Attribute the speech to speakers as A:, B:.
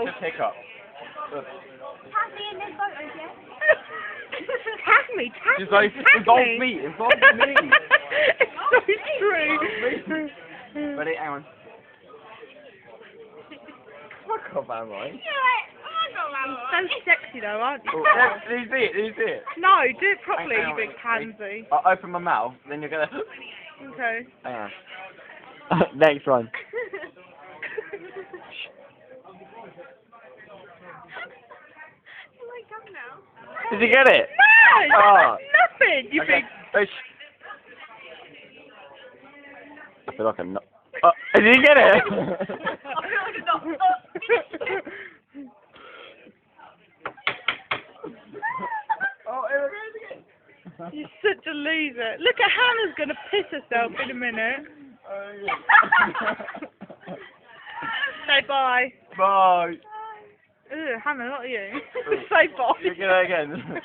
A: Just Hiccups. Look.
B: Tag me in this photo, yeah?
C: Tag me,
A: Just like, involve me.
C: It's so true.
A: Ready? Hang on. Fuck off, am I?
B: Do it! Oh, I got that one.
C: So sexy though, aren't you?
A: Oh, did you see it? Did you see it?
C: No, do it properly,
A: Hang
C: you
A: on,
C: big
A: wait.
C: pansy.
A: I'll open my mouth, then you're gonna...
C: Okay.
A: Hang on. Next one.
B: Like, come now.
A: Did you get it?
C: No!
A: Oh.
C: Nothing, you
A: Okay.
C: big...
A: I feel like I'm not... Oh, did you get it?
B: I feel like it's not.
A: Oh, here it goes again.
C: You're such a loser. Look at Hannah's going to piss herself in a minute.
A: Oh, yeah.
C: Say bye.
A: Bye.
C: Ugh, Hannah, not you. Say bye.
A: You get it again.